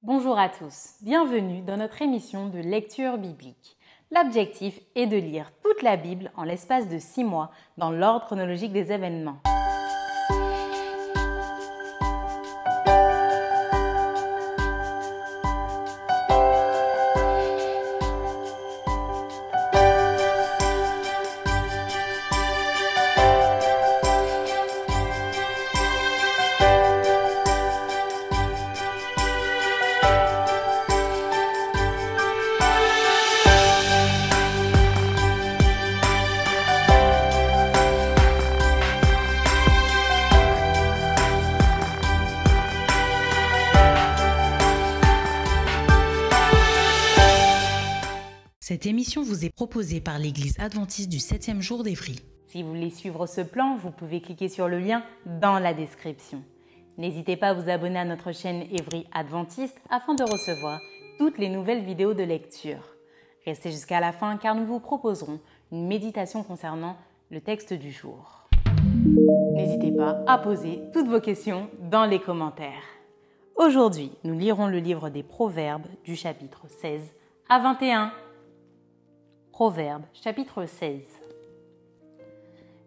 Bonjour à tous, bienvenue dans notre émission de lecture biblique. L'objectif est de lire toute la Bible en l'espace de 6 mois dans l'ordre chronologique des événements. Cette émission vous est proposée par l'Église adventiste du 7e jour d'Évry. Si vous voulez suivre ce plan, vous pouvez cliquer sur le lien dans la description. N'hésitez pas à vous abonner à notre chaîne Évry Adventiste afin de recevoir toutes les nouvelles vidéos de lecture. Restez jusqu'à la fin car nous vous proposerons une méditation concernant le texte du jour. N'hésitez pas à poser toutes vos questions dans les commentaires. Aujourd'hui, nous lirons le livre des Proverbes du chapitre 16 à 21. Proverbes, chapitre 16.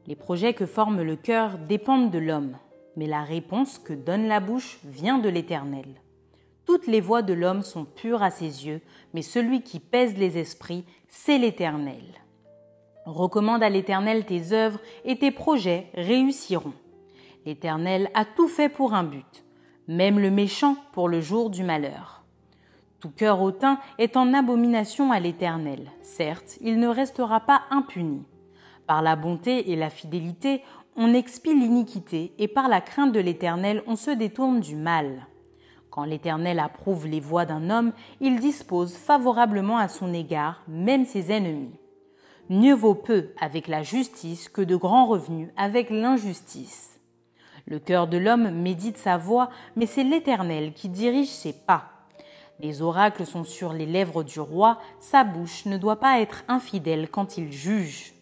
Les projets que forme le cœur dépendent de l'homme, mais la réponse que donne la bouche vient de l'Éternel. Toutes les voies de l'homme sont pures à ses yeux, mais celui qui pèse les esprits, c'est l'Éternel. Recommande à l'Éternel tes œuvres et tes projets réussiront. L'Éternel a tout fait pour un but, même le méchant pour le jour du malheur. Tout cœur hautain est en abomination à l'Éternel. Certes, il ne restera pas impuni. Par la bonté et la fidélité, on expie l'iniquité et par la crainte de l'Éternel, on se détourne du mal. Quand l'Éternel approuve les voies d'un homme, il dispose favorablement à son égard, même ses ennemis. Mieux vaut peu avec la justice que de grands revenus avec l'injustice. Le cœur de l'homme médite sa voie, mais c'est l'Éternel qui dirige ses pas. Les oracles sont sur les lèvres du roi, sa bouche ne doit pas être infidèle quand il juge.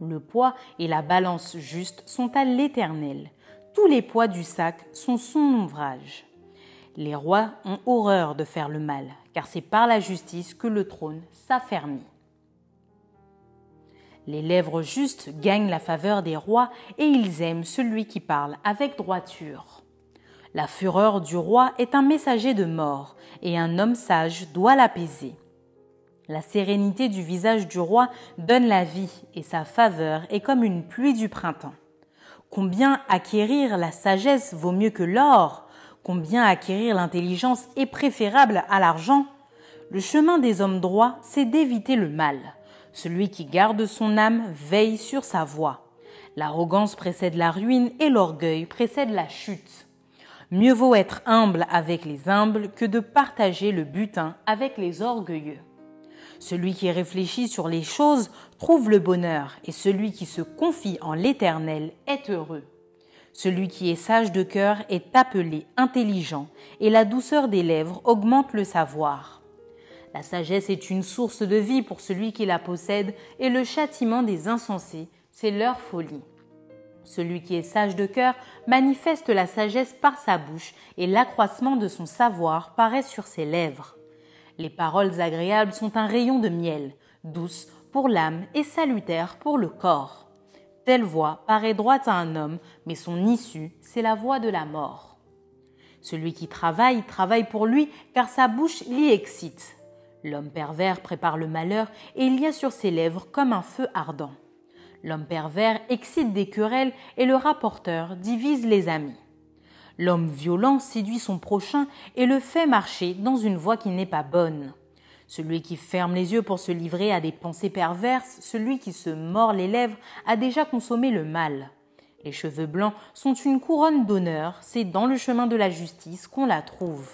Le poids et la balance juste sont à l'Éternel. Tous les poids du sac sont son ouvrage. Les rois ont horreur de faire le mal, car c'est par la justice que le trône s'affermit. Les lèvres justes gagnent la faveur des rois et ils aiment celui qui parle avec droiture. La fureur du roi est un messager de mort, et un homme sage doit l'apaiser. La sérénité du visage du roi donne la vie, et sa faveur est comme une pluie du printemps. Combien acquérir la sagesse vaut mieux que l'or? Combien acquérir l'intelligence est préférable à l'argent? Le chemin des hommes droits, c'est d'éviter le mal. Celui qui garde son âme veille sur sa voie. L'arrogance précède la ruine et l'orgueil précède la chute. Mieux vaut être humble avec les humbles que de partager le butin avec les orgueilleux. Celui qui réfléchit sur les choses trouve le bonheur, et celui qui se confie en l'Éternel est heureux. Celui qui est sage de cœur est appelé intelligent, et la douceur des lèvres augmente le savoir. La sagesse est une source de vie pour celui qui la possède, et le châtiment des insensés, c'est leur folie. Celui qui est sage de cœur manifeste la sagesse par sa bouche et l'accroissement de son savoir paraît sur ses lèvres. Les paroles agréables sont un rayon de miel, douces pour l'âme et salutaires pour le corps. Telle voix paraît droite à un homme, mais son issue, c'est la voie de la mort. Celui qui travaille pour lui, car sa bouche l'y excite. L'homme pervers prépare le malheur et il y a sur ses lèvres comme un feu ardent. L'homme pervers excite des querelles et le rapporteur divise les amis. L'homme violent séduit son prochain et le fait marcher dans une voie qui n'est pas bonne. Celui qui ferme les yeux pour se livrer à des pensées perverses, celui qui se mord les lèvres a déjà consommé le mal. Les cheveux blancs sont une couronne d'honneur, c'est dans le chemin de la justice qu'on la trouve.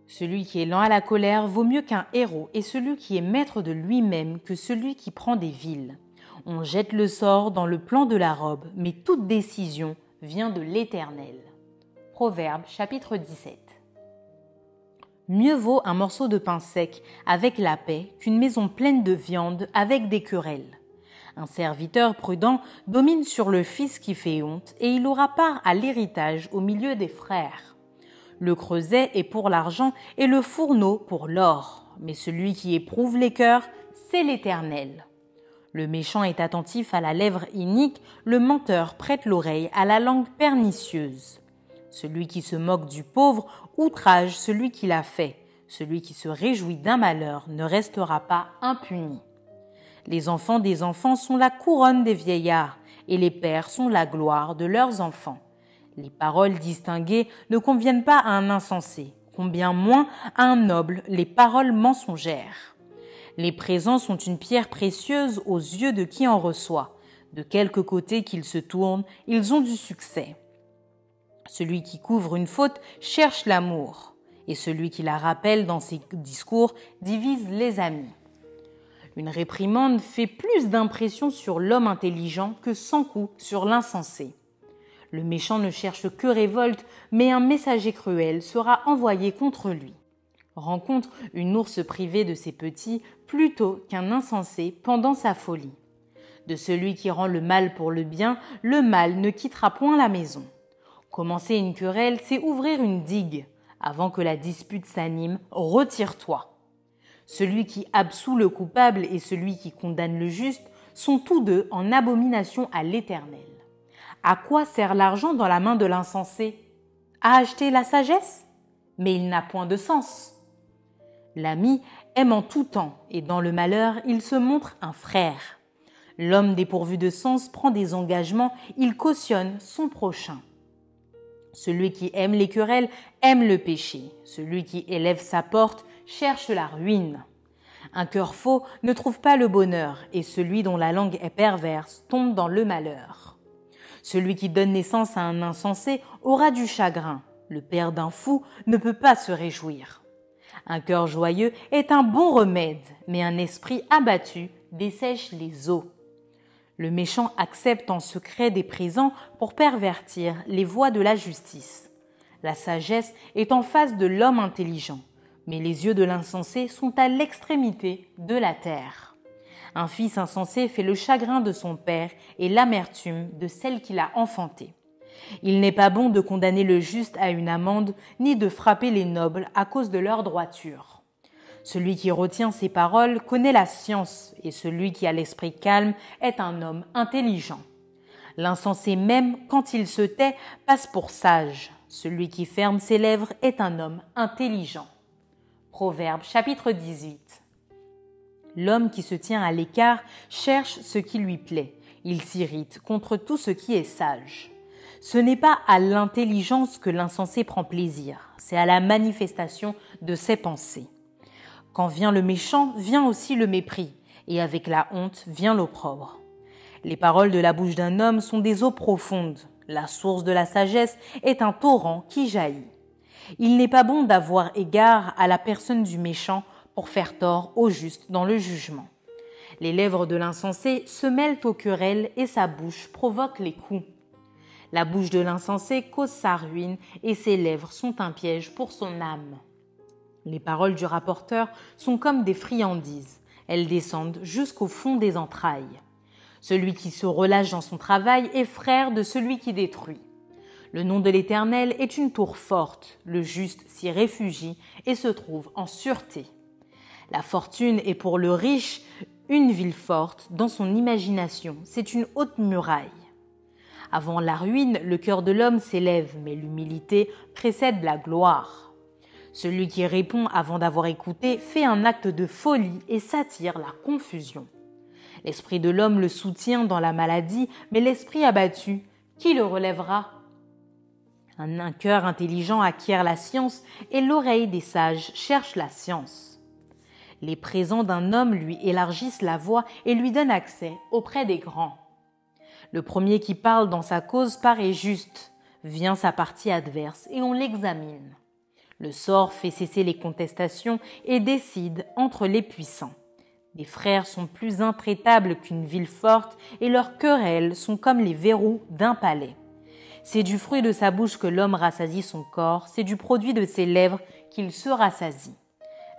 Celui qui est lent à la colère vaut mieux qu'un héros et celui qui est maître de lui-même que celui qui prend des villes. On jette le sort dans le plan de la robe, mais toute décision vient de l'Éternel. Proverbes, chapitre 17. Mieux vaut un morceau de pain sec avec la paix qu'une maison pleine de viande avec des querelles. Un serviteur prudent domine sur le fils qui fait honte et il aura part à l'héritage au milieu des frères. Le creuset est pour l'argent et le fourneau pour l'or. Mais celui qui éprouve les cœurs, c'est l'Éternel. Le méchant est attentif à la lèvre inique, le menteur prête l'oreille à la langue pernicieuse. Celui qui se moque du pauvre outrage celui qui l'a fait. Celui qui se réjouit d'un malheur ne restera pas impuni. Les enfants des enfants sont la couronne des vieillards, et les pères sont la gloire de leurs enfants. Les paroles distinguées ne conviennent pas à un insensé, combien moins à un noble les paroles mensongères. Les présents sont une pierre précieuse aux yeux de qui en reçoit. De quelque côté qu'ils se tournent, ils ont du succès. Celui qui couvre une faute cherche l'amour, et celui qui la rappelle dans ses discours divise les amis. Une réprimande fait plus d'impression sur l'homme intelligent que 100 coups sur l'insensé. Le méchant ne cherche que révolte, mais un messager cruel sera envoyé contre lui. Rencontre une ours privée de ses petits plutôt qu'un insensé pendant sa folie. De celui qui rend le mal pour le bien, le mal ne quittera point la maison. Commencer une querelle, c'est ouvrir une digue. Avant que la dispute s'anime, retire-toi. Celui qui absout le coupable et celui qui condamne le juste sont tous deux en abomination à l'Éternel. À quoi sert l'argent dans la main de l'insensé? À acheter la sagesse? Mais il n'a point de sens. L'ami aime en tout temps, et dans le malheur, il se montre un frère. L'homme dépourvu de sens prend des engagements, il cautionne son prochain. Celui qui aime les querelles aime le péché. Celui qui élève sa porte cherche la ruine. Un cœur faux ne trouve pas le bonheur, et celui dont la langue est perverse tombe dans le malheur. Celui qui donne naissance à un insensé aura du chagrin. Le père d'un fou ne peut pas se réjouir. Un cœur joyeux est un bon remède, mais un esprit abattu dessèche les eaux. Le méchant accepte en secret des présents pour pervertir les voies de la justice. La sagesse est en face de l'homme intelligent, mais les yeux de l'insensé sont à l'extrémité de la terre. Un fils insensé fait le chagrin de son père et l'amertume de celle qui l'a enfanté. Il n'est pas bon de condamner le juste à une amende, ni de frapper les nobles à cause de leur droiture. Celui qui retient ses paroles connaît la science, et celui qui a l'esprit calme est un homme intelligent. L'insensé même, quand il se tait, passe pour sage. Celui qui ferme ses lèvres est un homme intelligent. Proverbe chapitre 18. L'homme qui se tient à l'écart cherche ce qui lui plaît. Il s'irrite contre tout ce qui est sage. Ce n'est pas à l'intelligence que l'insensé prend plaisir, c'est à la manifestation de ses pensées. Quand vient le méchant, vient aussi le mépris, et avec la honte vient l'opprobre. Les paroles de la bouche d'un homme sont des eaux profondes. La source de la sagesse est un torrent qui jaillit. Il n'est pas bon d'avoir égard à la personne du méchant pour faire tort au juste dans le jugement. Les lèvres de l'insensé se mêlent aux querelles et sa bouche provoque les coups. La bouche de l'insensé cause sa ruine et ses lèvres sont un piège pour son âme. Les paroles du rapporteur sont comme des friandises. Elles descendent jusqu'au fond des entrailles. Celui qui se relâche dans son travail est frère de celui qui détruit. Le nom de l'Éternel est une tour forte. Le juste s'y réfugie et se trouve en sûreté. La fortune est pour le riche une ville forte. Dans son imagination, c'est une haute muraille. Avant la ruine, le cœur de l'homme s'élève, mais l'humilité précède la gloire. Celui qui répond avant d'avoir écouté fait un acte de folie et s'attire la confusion. L'esprit de l'homme le soutient dans la maladie, mais l'esprit abattu, qui le relèvera? Un cœur intelligent acquiert la science et l'oreille des sages cherche la science. Les présents d'un homme lui élargissent la voie et lui donnent accès auprès des grands. Le premier qui parle dans sa cause paraît juste. Vient sa partie adverse et on l'examine. Le sort fait cesser les contestations et décide entre les puissants. Les frères sont plus intraitables qu'une ville forte et leurs querelles sont comme les verrous d'un palais. C'est du fruit de sa bouche que l'homme rassasie son corps, c'est du produit de ses lèvres qu'il se rassasie.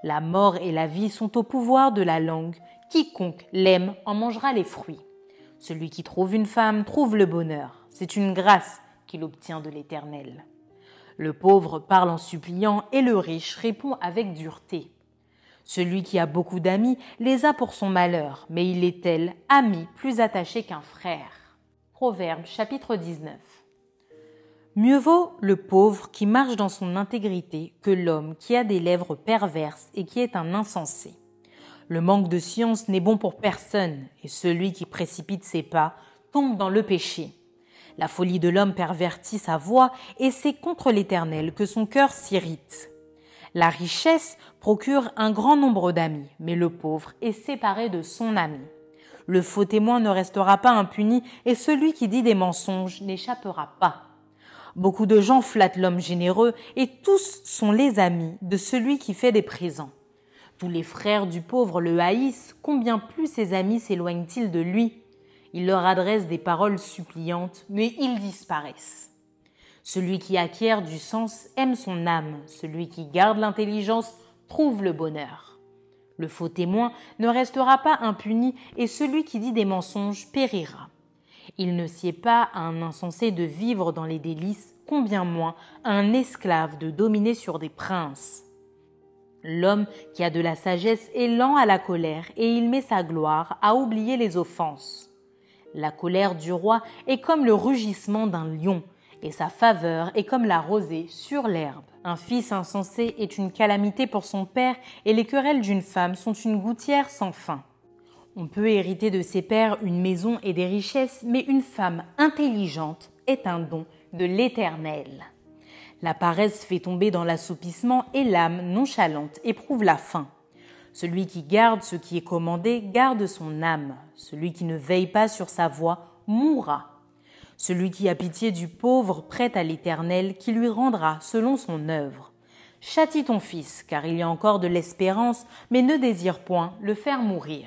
La mort et la vie sont au pouvoir de la langue. Quiconque l'aime en mangera les fruits. Celui qui trouve une femme trouve le bonheur. C'est une grâce qu'il obtient de l'Éternel. Le pauvre parle en suppliant et le riche répond avec dureté. Celui qui a beaucoup d'amis les a pour son malheur, mais il est tel, ami plus attaché qu'un frère. Proverbe chapitre 19. Mieux vaut le pauvre qui marche dans son intégrité que l'homme qui a des lèvres perverses et qui est un insensé. Le manque de science n'est bon pour personne, et celui qui précipite ses pas tombe dans le péché. La folie de l'homme pervertit sa voix, et c'est contre l'Éternel que son cœur s'irrite. La richesse procure un grand nombre d'amis, mais le pauvre est séparé de son ami. Le faux témoin ne restera pas impuni, et celui qui dit des mensonges n'échappera pas. Beaucoup de gens flattent l'homme généreux, et tous sont les amis de celui qui fait des présents. Tous les frères du pauvre le haïssent, combien plus ses amis s'éloignent-ils de lui? Il leur adresse des paroles suppliantes, mais ils disparaissent. Celui qui acquiert du sens aime son âme, celui qui garde l'intelligence trouve le bonheur. Le faux témoin ne restera pas impuni et celui qui dit des mensonges périra. Il ne sied pas à un insensé de vivre dans les délices, combien moins à un esclave de dominer sur des princes. L'homme qui a de la sagesse est lent à la colère et il met sa gloire à oublier les offenses. La colère du roi est comme le rugissement d'un lion et sa faveur est comme la rosée sur l'herbe. Un fils insensé est une calamité pour son père et les querelles d'une femme sont une gouttière sans fin. On peut hériter de ses pères une maison et des richesses, mais une femme intelligente est un don de l'Éternel. La paresse fait tomber dans l'assoupissement et l'âme nonchalante éprouve la faim. Celui qui garde ce qui est commandé garde son âme. Celui qui ne veille pas sur sa voie mourra. Celui qui a pitié du pauvre prête à l'Éternel qui lui rendra selon son œuvre. Châtie ton fils, car il y a encore de l'espérance, mais ne désire point le faire mourir.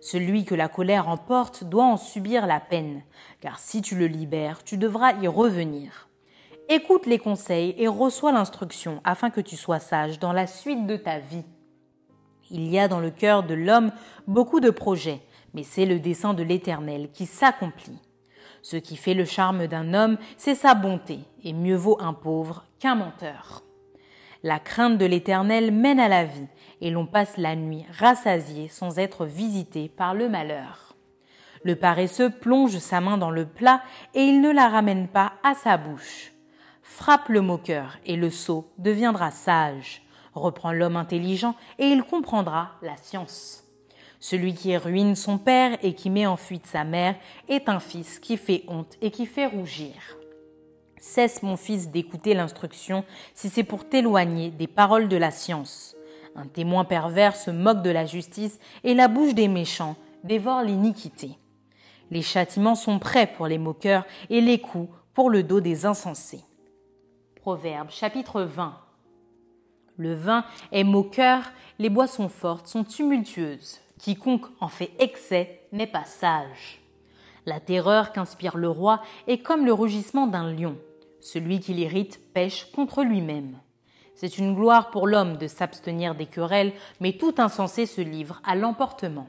Celui que la colère emporte doit en subir la peine, car si tu le libères, tu devras y revenir. Écoute les conseils et reçois l'instruction afin que tu sois sage dans la suite de ta vie. Il y a dans le cœur de l'homme beaucoup de projets, mais c'est le dessein de l'Éternel qui s'accomplit. Ce qui fait le charme d'un homme, c'est sa bonté, et mieux vaut un pauvre qu'un menteur. La crainte de l'Éternel mène à la vie, et l'on passe la nuit rassasié sans être visité par le malheur. Le paresseux plonge sa main dans le plat et il ne la ramène pas à sa bouche. Frappe le moqueur et le sot deviendra sage. Reprend l'homme intelligent et il comprendra la science. Celui qui ruine son père et qui met en fuite sa mère est un fils qui fait honte et qui fait rougir. Cesse, mon fils, d'écouter l'instruction si c'est pour t'éloigner des paroles de la science. Un témoin pervers se moque de la justice et la bouche des méchants dévore l'iniquité. Les châtiments sont prêts pour les moqueurs et les coups pour le dos des insensés. Proverbe chapitre 20. Le vin est moqueur, les boissons fortes sont tumultueuses. Quiconque en fait excès n'est pas sage. La terreur qu'inspire le roi est comme le rugissement d'un lion. Celui qui l'irrite pêche contre lui-même. C'est une gloire pour l'homme de s'abstenir des querelles, mais tout insensé se livre à l'emportement.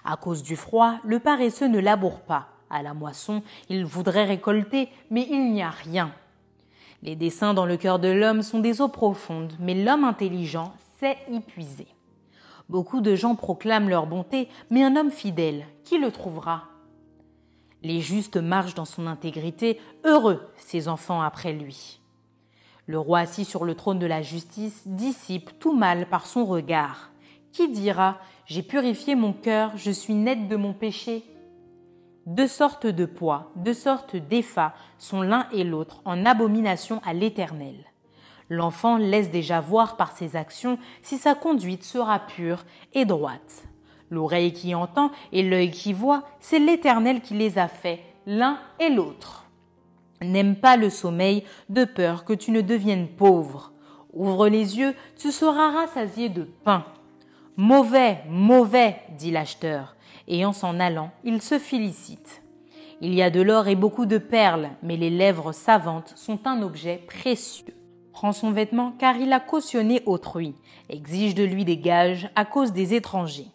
À cause du froid, le paresseux ne laboure pas. À la moisson, il voudrait récolter, mais il n'y a rien. Les desseins dans le cœur de l'homme sont des eaux profondes, mais l'homme intelligent sait y puiser. Beaucoup de gens proclament leur bonté, mais un homme fidèle, qui le trouvera? Les justes marchent dans son intégrité, heureux ses enfants après lui. Le roi assis sur le trône de la justice dissipe tout mal par son regard. Qui dira « J'ai purifié mon cœur, je suis net de mon péché » Deux sortes de poids, deux sortes d'effats sont l'un et l'autre en abomination à l'Éternel. L'enfant laisse déjà voir par ses actions si sa conduite sera pure et droite. L'oreille qui entend et l'œil qui voit, c'est l'Éternel qui les a faits, l'un et l'autre. N'aime pas le sommeil de peur que tu ne deviennes pauvre. Ouvre les yeux, tu seras rassasié de pain. Mauvais, mauvais, dit l'acheteur, et en s'en allant, il se félicite. Il y a de l'or et beaucoup de perles, mais les lèvres savantes sont un objet précieux. Prends son vêtement car il a cautionné autrui, exige de lui des gages à cause des étrangers.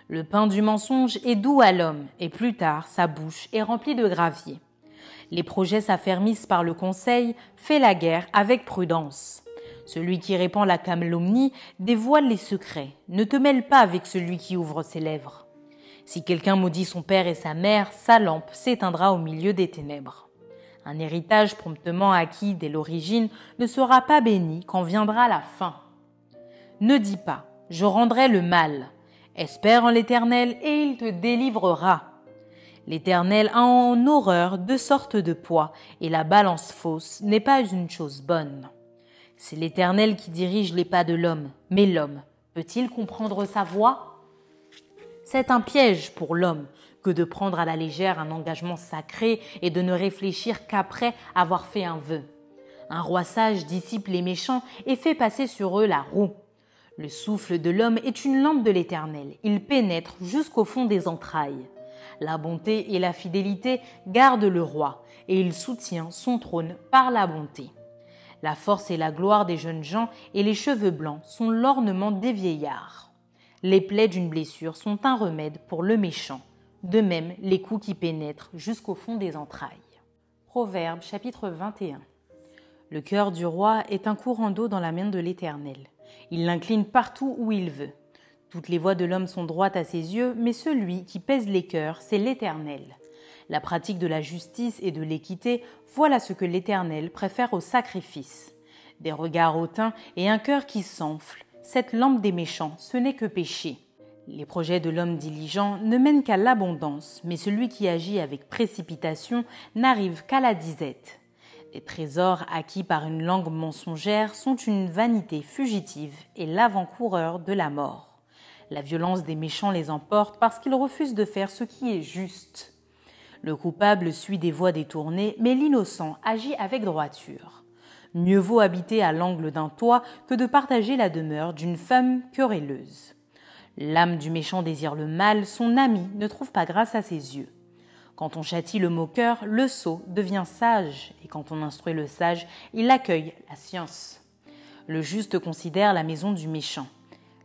Le pain du mensonge est doux à l'homme, et plus tard sa bouche est remplie de gravier. Les projets s'affermissent par le conseil, fait la guerre avec prudence. Celui qui répand la calomnie dévoile les secrets. Ne te mêle pas avec celui qui ouvre ses lèvres. Si quelqu'un maudit son père et sa mère, sa lampe s'éteindra au milieu des ténèbres. Un héritage promptement acquis dès l'origine ne sera pas béni quand viendra la fin. Ne dis pas « je rendrai le mal ». Espère en l'Éternel et il te délivrera. L'Éternel a en horreur 2 sortes de poids et la balance fausse n'est pas une chose bonne. C'est l'Éternel qui dirige les pas de l'homme, mais l'homme peut-il comprendre sa voie? C'est un piège pour l'homme que de prendre à la légère un engagement sacré et de ne réfléchir qu'après avoir fait un vœu. Un roi sage dissipe les méchants et fait passer sur eux la roue. Le souffle de l'homme est une lampe de l'Éternel, il pénètre jusqu'au fond des entrailles. La bonté et la fidélité gardent le roi et il soutient son trône par la bonté. La force et la gloire des jeunes gens et les cheveux blancs sont l'ornement des vieillards. Les plaies d'une blessure sont un remède pour le méchant, de même les coups qui pénètrent jusqu'au fond des entrailles. Proverbe chapitre 21. Le cœur du roi est un courant d'eau dans la main de l'Éternel. Il l'incline partout où il veut. Toutes les voies de l'homme sont droites à ses yeux, mais celui qui pèse les cœurs, c'est l'Éternel. La pratique de la justice et de l'équité, voilà ce que l'Éternel préfère au sacrifice. Des regards hautains et un cœur qui s'enfle, cette lampe des méchants, ce n'est que péché. Les projets de l'homme diligent ne mènent qu'à l'abondance, mais celui qui agit avec précipitation n'arrive qu'à la disette. Les trésors acquis par une langue mensongère sont une vanité fugitive et l'avant-coureur de la mort. La violence des méchants les emporte parce qu'ils refusent de faire ce qui est juste. Le coupable suit des voies détournées, mais l'innocent agit avec droiture. Mieux vaut habiter à l'angle d'un toit que de partager la demeure d'une femme querelleuse. L'âme du méchant désire le mal, son ami ne trouve pas grâce à ses yeux. Quand on châtie le moqueur, le sot devient sage, et quand on instruit le sage, il accueille la science. Le juste considère la maison du méchant.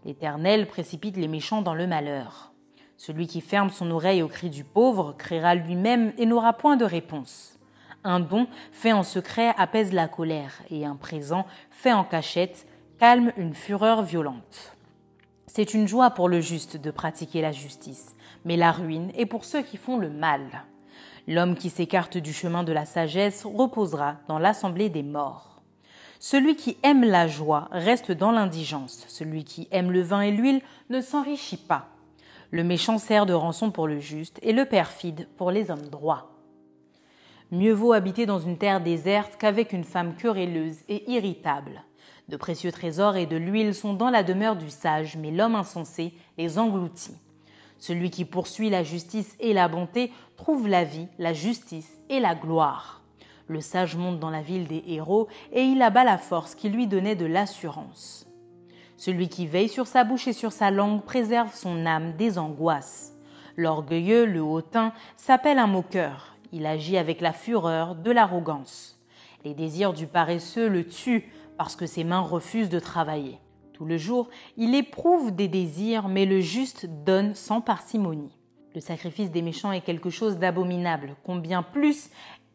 L'Éternel précipite les méchants dans le malheur. Celui qui ferme son oreille au cri du pauvre criera lui-même et n'aura point de réponse. Un don fait en secret apaise la colère, et un présent fait en cachette calme une fureur violente. C'est une joie pour le juste de pratiquer la justice, mais la ruine est pour ceux qui font le mal. L'homme qui s'écarte du chemin de la sagesse reposera dans l'assemblée des morts. Celui qui aime la joie reste dans l'indigence. Celui qui aime le vin et l'huile ne s'enrichit pas. Le méchant sert de rançon pour le juste et le perfide pour les hommes droits. Mieux vaut habiter dans une terre déserte qu'avec une femme querelleuse et irritable. De précieux trésors et de l'huile sont dans la demeure du sage, mais l'homme insensé les engloutit. Celui qui poursuit la justice et la bonté trouve la vie, la justice et la gloire. Le sage monte dans la ville des héros et il abat la force qui lui donnait de l'assurance. Celui qui veille sur sa bouche et sur sa langue préserve son âme des angoisses. L'orgueilleux, le hautain, s'appelle un moqueur. Il agit avec la fureur de l'arrogance. Les désirs du paresseux le tuent parce que ses mains refusent de travailler. Tout le jour, il éprouve des désirs, mais le juste donne sans parcimonie. Le sacrifice des méchants est quelque chose d'abominable, combien plus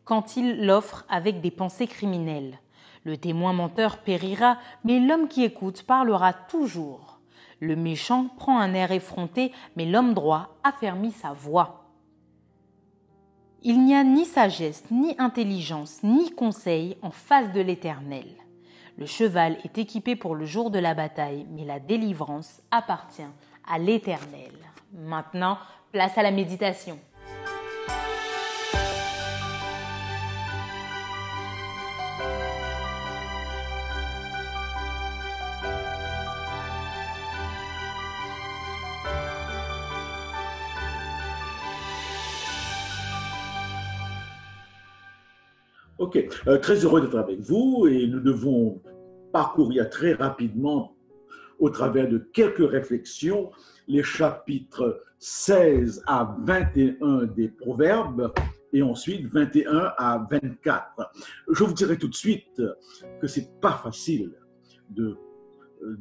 quand il l'offre avec des pensées criminelles. Le témoin menteur périra, mais l'homme qui écoute parlera toujours. Le méchant prend un air effronté, mais l'homme droit affermit sa voix. Il n'y a ni sagesse, ni intelligence, ni conseil en face de l'Éternel. Le cheval est équipé pour le jour de la bataille, mais la délivrance appartient à l'Éternel. Maintenant, place à la méditation. Ok, très heureux d'être avec vous et nous devons parcourir très rapidement au travers de quelques réflexions les chapitres 16 à 21 des Proverbes et ensuite 21 à 24. Je vous dirai tout de suite que c'est pas facile de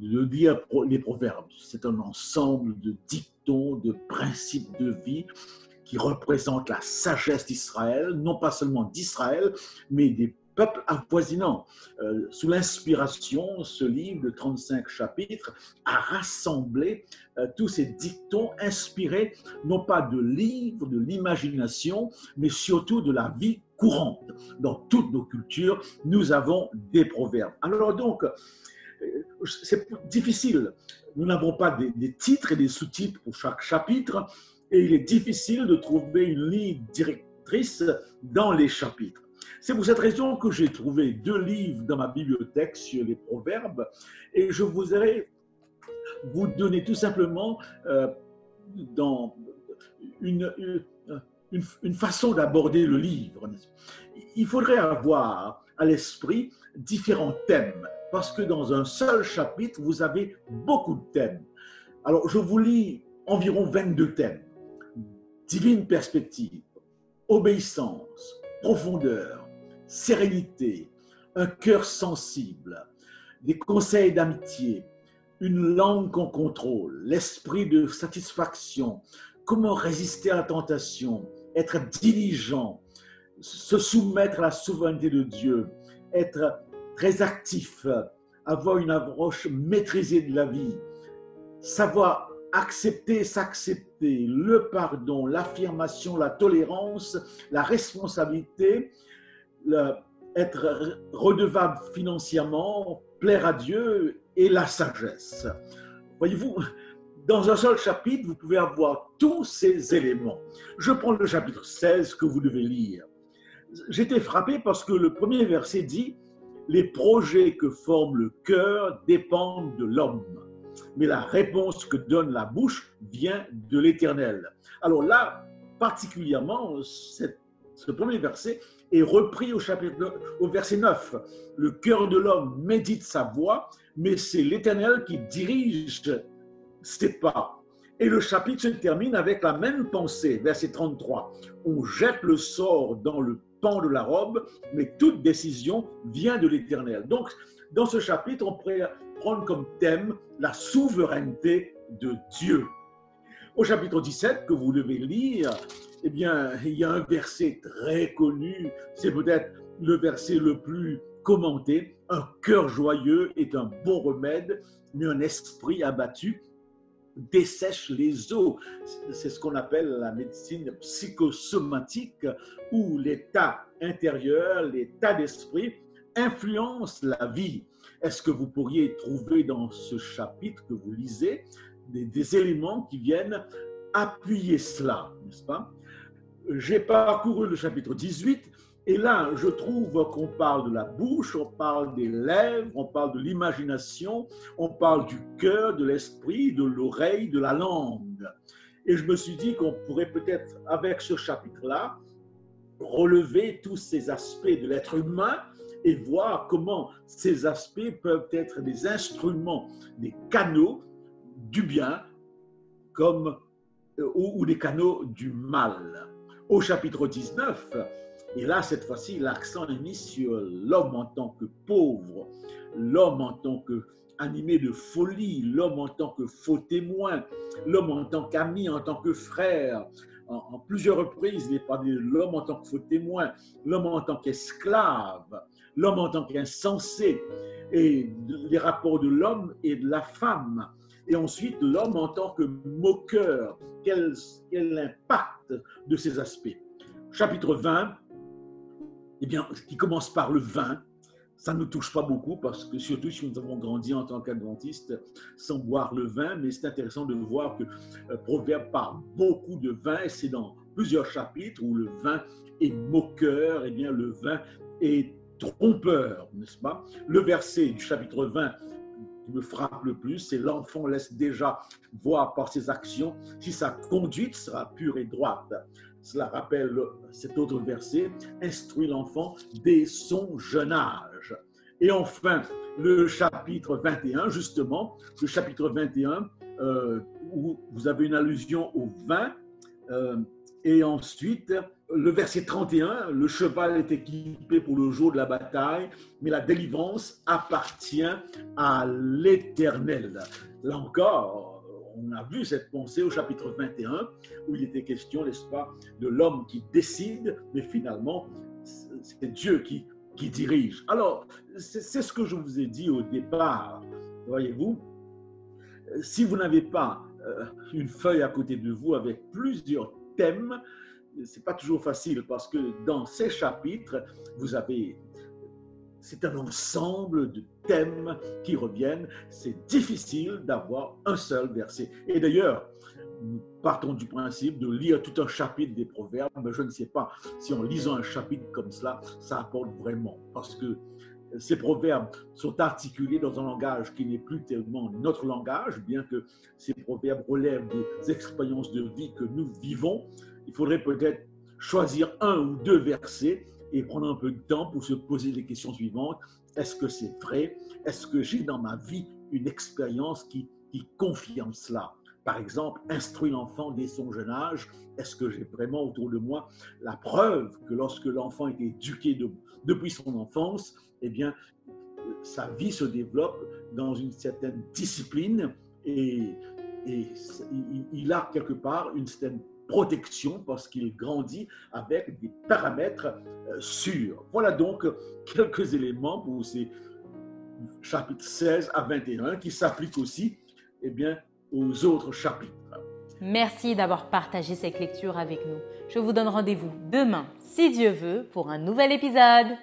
lire les Proverbes. C'est un ensemble de dictons, de principes de vie qui représente la sagesse d'Israël, non pas seulement d'Israël, mais des peuples avoisinants. Sous l'inspiration, ce livre de 35 chapitres a rassemblé tous ces dictons inspirés non pas de livres, de l'imagination, mais surtout de la vie courante. Dans toutes nos cultures, nous avons des proverbes. Alors donc, c'est difficile. Nous n'avons pas des titres et des sous-titres pour chaque chapitre, et il est difficile de trouver une ligne directrice dans les chapitres. C'est pour cette raison que j'ai trouvé 2 livres dans ma bibliothèque sur les proverbes, et je voudrais vous donner tout simplement dans une façon d'aborder le livre. Il faudrait avoir à l'esprit différents thèmes, parce que dans un seul chapitre, vous avez beaucoup de thèmes. Alors, je vous lis environ 22 thèmes. Divine perspective, obéissance, profondeur, sérénité, un cœur sensible, des conseils d'amitié, une langue qu'on contrôle, l'esprit de satisfaction, comment résister à la tentation, être diligent, se soumettre à la souveraineté de Dieu, être très actif, avoir une approche maîtrisée de la vie, savoir accepter, s'accepter, le pardon, l'affirmation, la tolérance, la responsabilité, être redevable financièrement, plaire à Dieu et la sagesse. Voyez-vous, dans un seul chapitre, vous pouvez avoir tous ces éléments. Je prends le chapitre 16 que vous devez lire. J'étais frappé parce que le premier verset dit « Les projets que forme le cœur dépendent de l'homme, mais la réponse que donne la bouche vient de l'Éternel. » Alors là, particulièrement, ce premier verset est repris au verset 9. « Le cœur de l'homme médite sa voie, mais c'est l'Éternel qui dirige ses pas. » Et le chapitre se termine avec la même pensée, verset 33. « On jette le sort dans le pan de la robe, mais toute décision vient de l'Éternel. » Donc, dans ce chapitre, on pourrait prendre comme thème la souveraineté de Dieu. Au chapitre 17, que vous devez lire, eh bien, il y a un verset très connu, c'est peut-être le verset le plus commenté. « Un cœur joyeux est un bon remède, mais un esprit abattu dessèche les os. » C'est ce qu'on appelle la médecine psychosomatique, où l'état intérieur, l'état d'esprit influence la vie. Est-ce que vous pourriez trouver dans ce chapitre que vous lisez des éléments qui viennent appuyer cela, n'est-ce pas? J'ai parcouru le chapitre 18 et là, je trouve qu'on parle de la bouche, on parle des lèvres, on parle de l'imagination, on parle du cœur, de l'esprit, de l'oreille, de la langue. Et je me suis dit qu'on pourrait peut-être, avec ce chapitre-là, relever tous ces aspects de l'être humain et voir comment ces aspects peuvent être des instruments, des canaux du bien comme, ou des canaux du mal. Au chapitre 19, et là, cette fois-ci, l'accent est mis sur l'homme en tant que pauvre, l'homme en tant qu'animé de folie, l'homme en tant que faux témoin, l'homme en tant qu'ami, en tant que frère. En plusieurs reprises, il est parlé de l'homme en tant que faux témoin, l'homme en tant qu'esclave, l'homme en tant qu'insensé, et les rapports de l'homme et de la femme. Et ensuite, l'homme en tant que moqueur. Quel impact de ces aspects? Chapitre 20, eh bien, qui commence par le vin. Ça ne nous touche pas beaucoup parce que surtout si nous avons grandi en tant qu'adventistes sans boire le vin, mais c'est intéressant de voir que Proverbe parle beaucoup de vin et c'est dans plusieurs chapitres où le vin est moqueur, eh bien le vin est trompeur, n'est-ce pas? Le verset du chapitre 20 qui me frappe le plus, c'est l'enfant laisse déjà voir par ses actions si sa conduite sera pure et droite. Cela rappelle cet autre verset, instruit l'enfant dès son jeune âge. Et enfin, le chapitre 21, justement, le chapitre 21, où vous avez une allusion au vin, et ensuite, le verset 31, le cheval est équipé pour le jour de la bataille, mais la délivrance appartient à l'Éternel. Là encore, on a vu cette pensée au chapitre 21, où il était question, n'est-ce pas, de l'homme qui décide, mais finalement, c'est Dieu qui dirige. Alors, c'est ce que je vous ai dit au départ. Voyez-vous, si vous n'avez pas une feuille à côté de vous avec plusieurs thèmes, c'est pas toujours facile parce que dans ces chapitres, c'est un ensemble de thèmes qui reviennent. C'est difficile d'avoir un seul verset. Et d'ailleurs, nous partons du principe de lire tout un chapitre des Proverbes, mais je ne sais pas si en lisant un chapitre comme cela, ça apporte vraiment. Parce que ces proverbes sont articulés dans un langage qui n'est plus tellement notre langage, bien que ces proverbes relèvent des expériences de vie que nous vivons. Il faudrait peut-être choisir un ou deux versets et prendre un peu de temps pour se poser les questions suivantes. Est-ce que c'est vrai? Est-ce que j'ai dans ma vie une expérience qui confirme cela? Par exemple, instruire l'enfant dès son jeune âge. Est-ce que j'ai vraiment autour de moi la preuve que lorsque l'enfant est éduqué depuis son enfance, eh bien, sa vie se développe dans une certaine discipline et il a quelque part une certaine protection parce qu'il grandit avec des paramètres sûrs. Voilà donc quelques éléments pour ces chapitres 16 à 21 qui s'appliquent aussi eh bien, aux autres chapitres. Merci d'avoir partagé cette lecture avec nous. Je vous donne rendez-vous demain, si Dieu veut, pour un nouvel épisode.